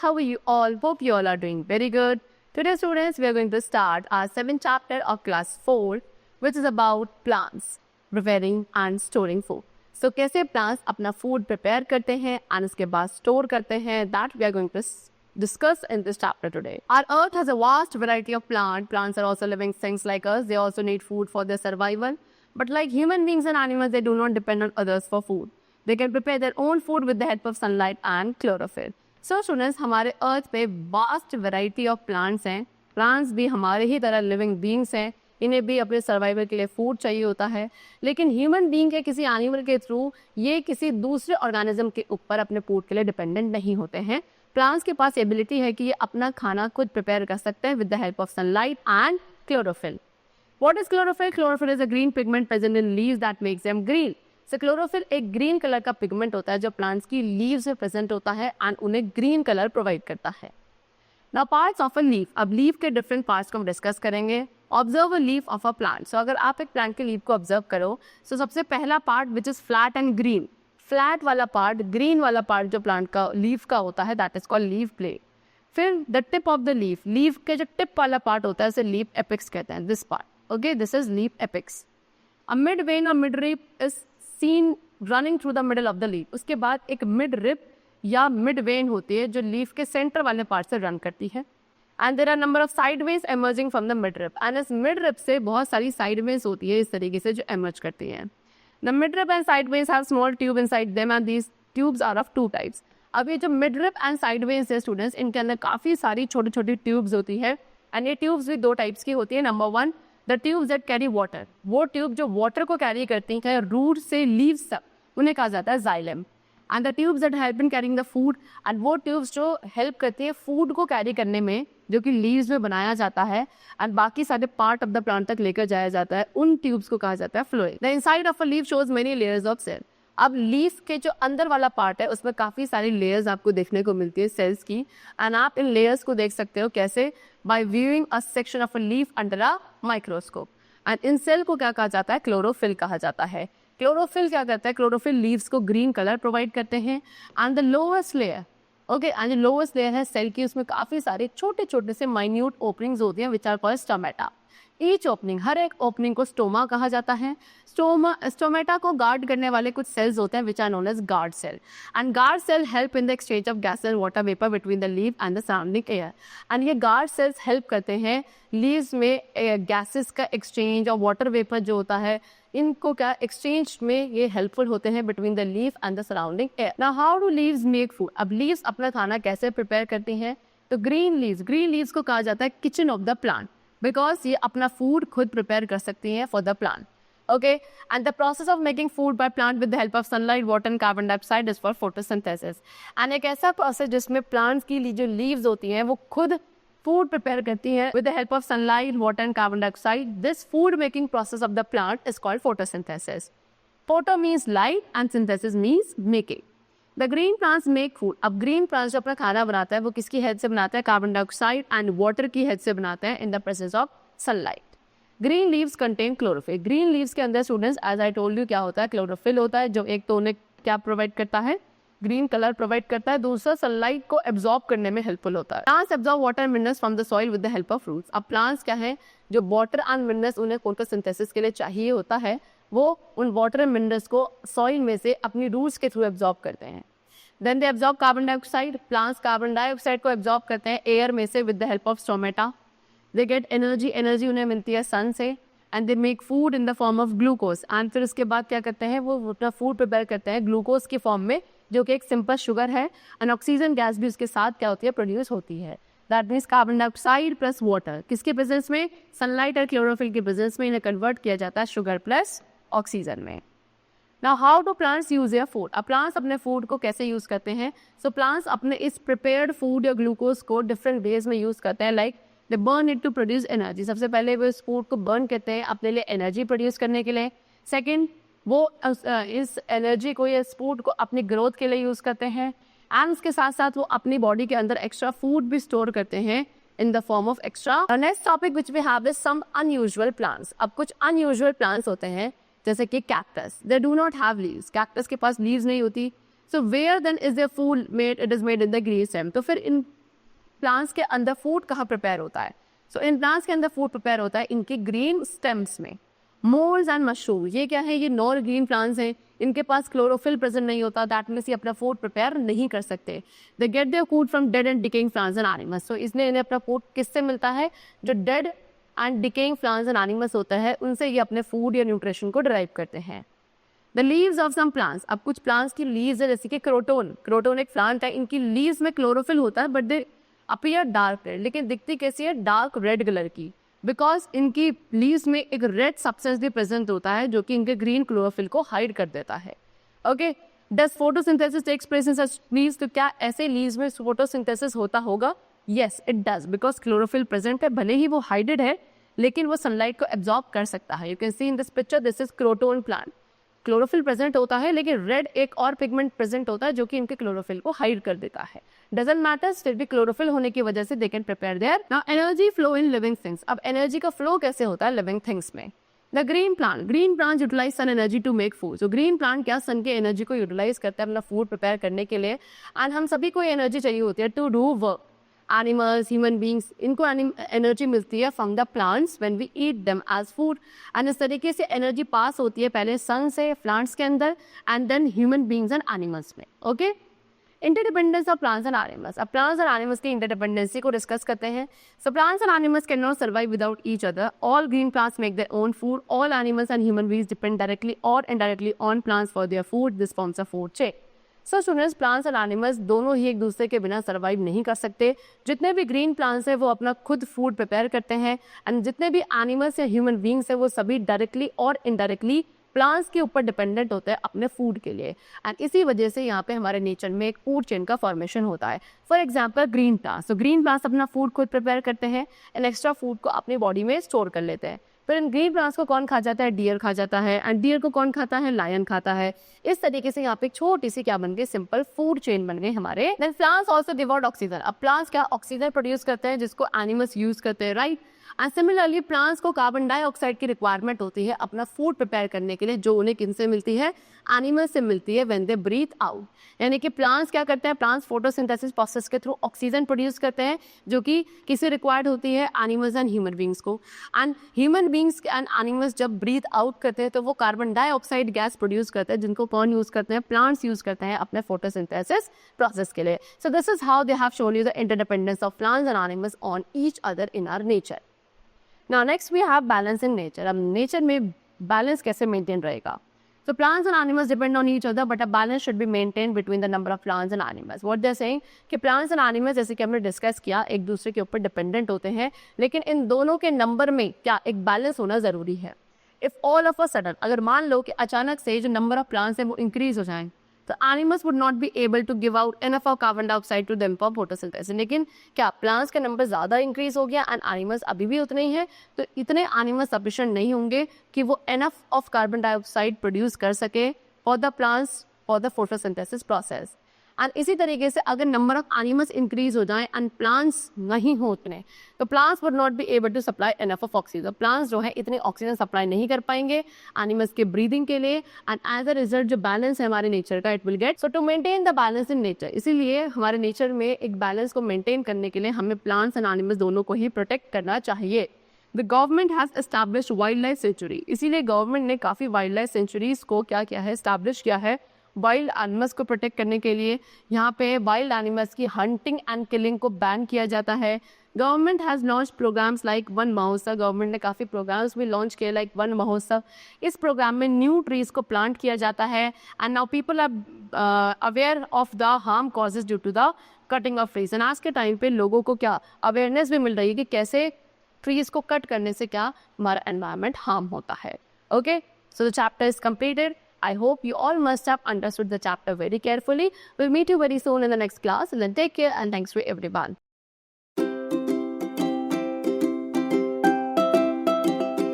how are you all? Hope you all are doing very good. Today students, we are going to start our 7th chapter of class 4, which is about plants preparing and storing food. So कैसे plants अपना food prepare करते हैं and उसके बाद store करते हैं, that we are going to discuss in this chapter today. Our earth has a vast variety of plants. Plants are also living things like us. They also need food for their survival. But like human beings and animals, they do not depend on others for food. They can prepare their own food with the help of sunlight and chlorophyll. So students, हमारे अर्थ पे vast variety of plants हैं. Plants भी हमारे ही तरह living beings हैं. इन्हें भी अपने सर्वाइवल के लिए फूड चाहिए होता है. लेकिन ह्यूमन बींग के किसी एनिमल के थ्रू ये किसी दूसरे ऑर्गेनिज्म के ऊपर अपने फूड के लिए डिपेंडेंट नहीं होते हैं. प्लांट्स के पास एबिलिटी है कि ये अपना खाना खुद प्रिपेयर कर सकते हैं with the help of sunlight and chlorophyll. What is chlorophyll? Chlorophyll is a green pigment present in leaves that makes them green. So chlorophyll एक ग्रीन कलर का पिगमेंट होता है जो प्लांट्स की लीव्स में प्रेजेंट होता है एंड उन्हें ग्रीन कलर प्रोवाइड करता है. Now parts of a leaf. अब लीफ के डिफरेंट पार्ट्स को हम डिस्कस करेंगे. Observe a leaf of a plant. So अगर आप एक प्लांट के लीफ को ऑब्जर्व करो, सो सबसे पहला part which is flat and green. Flat वाला पार्ट, ग्रीन वाला पार्ट जो प्लांट का लीफ का होता है, that is called leaf plate. फिर the tip of the leaf. Leaf के जो टिप वाला पार्ट होता है उसे लीफ एपिक्स कहते हैं. This part, okay, this is leaf apex. A mid vein or mid rib is seen running through the middle of the leaf. उसके बाद एक mid rib या mid vein होती है जो लीफ के सेंटर वाले पार्ट से रन करती है. And there are number of side veins emerging from the mid rib. And इस mid rib से बहुत सारी side veins होती है इस तरीके से जो emerge करती हैं. The mid rib and side veins have small tube inside them and these tubes are of two types. अब ये जो mid rib and side veins है स्टूडेंट्स, इनके अंदर काफ़ी सारी छोटी छोटी ट्यूब्स होती है. एंड ये ट्यूब्स भी दो टाइप्स की होती है. Number one, the tubes that carry water. वो ट्यूब जो वाटर को कैरी करती हैं रूट से लीव्स तक, उन्हें कहा जाता है xylem. And the tubes that help in carrying the food. And वो ट्यूब्स जो हेल्प करती है फूड को कैरी करने में, जो कि लीव्स में बनाया जाता है एंड बाकी सारे पार्ट ऑफ द प्लांट तक लेकर जाया जाता है, उन ट्यूब्स को कहा जाता है phloem. The inside of a leaf shows many layers of cell. अब लीफ के जो अंदर वाला पार्ट है उसमें काफ़ी सारी लेयर्स आपको देखने को मिलती है सेल्स की. एंड आप इन लेयर्स को देख सकते हो कैसे, by viewing a section of a leaf under a microscope. And इन सेल को क्या कहा जाता है? क्लोरोफिल कहा जाता है. क्लोरोफिल क्या करता है? क्लोरोफिल लीव्स को ग्रीन कलर प्रोवाइड करते हैं. And the lowest layer, okay, and जो लोएस्ट लेयर है सेल की, उसमें काफ़ी सारे छोटे छोटे से माइन्यूट ओपनिंग्स होती हैं which are called stomata. Each opening, हर एक ओपनिंग को स्टोमा कहा जाता है. स्टोमेटा को गार्ड करने वाले कुछ सेल्स होते हैं which are known as guard cell. And guard cell help in the exchange of gas and water vapour between the leave and the surrounding air. And ये गार्ड सेल्स हेल्प करते हैं leaves में gases का exchange और water vapour जो होता है, इनको क्या एक्सचेंज में ये हेल्पफुल होते हैं between the leaf and the surrounding air. Now how do leaves make food. अब लीव्स अपना खाना कैसे प्रिपेयर करती हैं? तो ग्रीन लीव्स को कहा जाता है kitchen of the plant, because ये अपना फूड खुद प्रिपेयर कर सकती हैं for the plant. Okay, and the process of making food by plant with the help of sunlight, water and carbon dioxide is for photosynthesis. And एक ऐसा process जिसमें plants की जो लीव्स होती हैं वो खुद फूड प्रिपेयर करती हैं with the help of sunlight, water and carbon dioxide. This food making process of the plant is called photosynthesis. Photo means light and synthesis means making. The green plants make food. अब green plants जो अपना खाना बनाता है वो किसकी help से बनाता है? कार्बन डाइऑक्साइड एंड वाटर की हेल्प से बनाते हैं in the presence of sunlight. Green leaves contain chlorophyll. Green leaves के अंदर students, as I told you, क्या होता है? क्लोरोफिल होता है, जो एक तो उन्हें क्या प्रोवाइड करता है? ग्रीन कलर प्रोवाइड करता है. दूसरा, सनलाइट को एब्जॉर्ब करने में हेल्पफुल होता है. Plants absorb water minerals from the soil with the help of roots. अब प्लांट्स क्या है, जो वाटर एंड मिनरल्स उन्हें फोटोसिंथेसिस के लिए चाहिए होता है, वो उन वाटर एंड मिनरल्स को सॉइल में से अपनी रूट्स के थ्रू एब्जॉर्ब करते हैं. Then they absorb carbon dioxide. Plants carbon dioxide को एब्जॉर्ब करते हैं एयर में से with the help of stomata. They get energy उन्हें मिलती है सन से. And they make food in the form of glucose. And फिर उसके बाद क्या करते हैं? वो अपना फूड प्रिपेयर करते हैं ग्लूकोज की फॉर्म में, जो कि एक सिंपल शुगर है. एंड ऑक्सीजन गैस भी उसके साथ क्या होती है? प्रोड्यूस होती है. That means carbon dioxide plus water किसके प्रेजेंस में? सनलाइट और क्लोरोफिल के प्रेजेंस में इन्हें कन्वर्ट किया जाता है शुगर प्लस ऑक्सीजन में. Now how do plants use their food. अब प्लांट्स अपने फूड को कैसे यूज करते हैं? सो प्लांट्स अपने इस प्रिपेयर्ड फूड या ग्लूकोज को डिफरेंट वेज में यूज करते हैं. Like they burn it to produce energy. सबसे पहले वो इस फूड को बर्न करते हैं अपने लिए एनर्जी प्रोड्यूस करने के लिए. सेकेंड, वो इस एनर्जी को या इस फूड को अपनी ग्रोथ के लिए यूज करते हैं. एंड उसके साथ साथ वो अपनी बॉडी के अंदर एक्स्ट्रा फूड भी स्टोर करते हैं in the form of extra. Next topic which we have is some unusual plants. अब कुछ अनयूजुअल प्लांट्स होते हैं जैसे कि cactus. They do not have leaves. Cactus के पास लीव्स नहीं होती. So where then is the food made, it is made in the green stem. तो फिर इन प्लांट्स के अंदर फूड कहाँ प्रिपेयर होता है? सो इन प्लांट्स के अंदर फूड प्रिपेयर होता है इनके ग्रीन स्टेम्स में। मोल्स एंड मशरूम, ये क्या है? ये नॉन ग्रीन प्लांट्स हैं, इनके पास क्लोरोफिल प्रेजेंट नहीं होता, दैट मीन्स ये अपना फूड प्रिपेयर नहीं कर सकते। They get their food from dead and decaying plants and animals. तो इसने इन्हें अपना फूड किससे मिलता है? जो dead and decaying plants and animals होता है उनसे ये अपने फूड या न्यूट्रिशन को डिराइव करते हैं। The leaves of some plants, अब कुछ प्लांट्स की लीव्स है जैसे कि क्रोटोन एक प्लांट है, इनकी लीव्स में क्लोरोफिल होता है but they appear dark red, लेकिन दिखती कैसी है? डार्क रेड कलर की, बिकॉज इनकी लीव्स में एक रेड सब्सटेंस भी प्रेजेंट होता है जो कि इनके ग्रीन क्लोरोफिल को हाइड कर देता है। Okay, does photosynthesis takes place in such leaves? तो क्या ऐसे लीव्स में फोटोसिंथेसिस होता होगा? Yes it does, because chlorophyll present है, भले ही वो हाइडेड है लेकिन वो सनलाइट को एब्जॉर्ब कर सकता है। You can see in this picture, this is croton plant. Chlorophyll present होता है लेकिन रेड एक और पिगमेंट प्रेजेंट होता है जो कि इनके क्लोरोफिल को हाइड कर देता है। डजंट मैटर्स, फिर भी क्लोरोफिल होने की वजह से they can prepare there. Now energy flow in living things, अब एनर्जी का फ्लो कैसे होता है लिविंग थिंग्स में? The green plant utilize sun energy to make food. जो ग्रीन प्लांट क्या सन की एनर्जी को यूटिलाइज करता है अपना फूड प्रिपेयर करने के लिए, एंड हम सभी को एनर्जी चाहिए होती है to do work. Animals, human beings, इनको एनर्जी मिलती है from the plants when we eat them as food, and इस तरीके से एनर्जी पास होती है पहले सन से प्लांट्स के अंदर and then human beings and animals में। Okay, interdependence of plants and animals, अब प्लांट्स एंड एनिमल्स की इंटरडिपेंडेंसी को डिस्कस करते हैं। So plants and animals can not survive without each other, all green plants make their own food, all animals and human beings depend directly और indirectly on plants for their food, this forms a food chain. So students, plants and animals दोनों ही एक दूसरे के बिना survive नहीं कर सकते। जितने भी ग्रीन प्लांट्स हैं वो अपना खुद फूड प्रिपेयर करते हैं, एंड जितने भी एनिमल्स या ह्यूमन बींग्स हैं वो सभी डायरेक्टली और इनडायरेक्टली प्लांट्स के ऊपर डिपेंडेंट होते हैं अपने फूड के लिए, एंड इसी वजह से यहाँ पे हमारे नेचर में एक फूड चेन का फॉर्मेशन होता है। फॉर एग्जाम्पल ग्रीन प्लांट्स, तो ग्रीन प्लांट्स अपना फूड खुद प्रिपेयर करते हैं एंड एक्स्ट्रा फूड को अपनी बॉडी में स्टोर कर लेते हैं। फिर इन ग्रीन प्लांट्स को कौन खा जाता है? डियर खा जाता है, एंड डियर को कौन खाता है? लायन खाता है। इस तरीके से यहाँ पे एक छोटी सी क्या बन गई? सिंपल फूड चेन बन गई हमारे। देन प्लांट्स आल्सो डिवोर्ड ऑक्सीजन, अब प्लांट्स क्या ऑक्सीजन प्रोड्यूस करते हैं जिसको एनिमल्स यूज करते हैं, राइट? एंड सिमिलरली प्लांट्स को कार्बन डाइऑक्साइड की रिक्वायरमेंट होती है अपना फूड प्रिपेयर करने के लिए, जो उन्हें किनसे मिलती है? एनिमल्स से मिलती है व्हेन दे ब्रीथ आउट। यानी कि प्लांट्स क्या करते हैं? प्लांट्स फोटोसिंथेसिस प्रोसेस के थ्रू ऑक्सीजन प्रोड्यूस करते हैं जो कि किसे रिक्वायर्ड होती है? एनिमल्स एंड ह्यूमन बींग्स को। And human beings and animals जब ब्रीथ आउट करते हैं तो वो कार्बन डाइऑक्साइड गैस प्रोड्यूस करते हैं, जिनको कौन यूज करते हैं? प्लांट्स यूज करते हैं अपने फोटोसिंथेसिस प्रोसेस के लिए। So this is how they have shown you the interdependence of plants and animals on each other in our nature. Now next we have balance in nature. अब nature में balance कैसे maintain रहेगा? So plants and animals depend on each other, but a balance should be maintained between the number of plants and animals. What they're saying कि plants and animals जैसे कि हमने discuss किया एक दूसरे के ऊपर डिपेंडेंट होते हैं, लेकिन इन दोनों के नंबर में क्या एक बैलेंस होना जरूरी है। If all of a sudden अगर मान लो कि अचानक से जो नंबर ऑफ प्लांट्स है वो इंक्रीज हो जाए तो animals would not be able to give out enough of carbon dioxide to them for photosynthesis. लेकिन क्या प्लांट्स का नंबर ज़्यादा इंक्रीज हो गया एंड एनिमल्स अभी भी उतने ही हैं, तो इतने एनिमल्स सफिशिएंट नहीं होंगे कि वो enough of carbon dioxide produce कर सके for the plants for the photosynthesis process. And इसी तरीके से अगर नंबर ऑफ एनिमल्स इंक्रीज हो जाए एंड प्लांट्स नहीं हो उतने, तो plants would not be able to supply enough of oxygen. Plants जो है इतनी ऑक्सीजन सप्लाई नहीं कर पाएंगे एनिमल्स के ब्रीदिंग के लिए, एंड एज अ रिजल्ट जो बैलेंस है हमारे नेचर का it will get. So to maintain the balance in nature, इसीलिए हमारे नेचर में एक बैलेंस को मेंटेन करने के लिए हमें प्लांट्स एंड एनिमल्स दोनों को ही प्रोटेक्ट करना चाहिए। The government has established wild life sanctuary, इसीलिए गवर्नमेंट ने काफ़ी वाइल्ड लाइफ सेंचुरीज को क्या किया है? एस्टैब्लिश किया है वाइल्ड एनिमल्स को प्रोटेक्ट करने के लिए। यहाँ पे वाइल्ड एनिमल्स की हंटिंग एंड किलिंग को बैन किया जाता है। Government has launch programs like Van Mahotsav, government ने काफ़ी प्रोग्राम्स भी लॉन्च किए लाइक वन महोत्सव। इस प्रोग्राम में न्यू ट्रीज को प्लांट किया जाता है and now people are aware of the harm causes due to the cutting of trees. And आज के टाइम पे लोगों को क्या अवेयरनेस भी मिल रही है कि कैसे ट्रीज को कट करने से क्या हमारा एनवायरनमेंट हार्म होता है। Okay, so the chapter is completed. I hope you all must have understood the chapter very carefully. We'll meet you very soon in the next class. And then take care and thanks to everyone.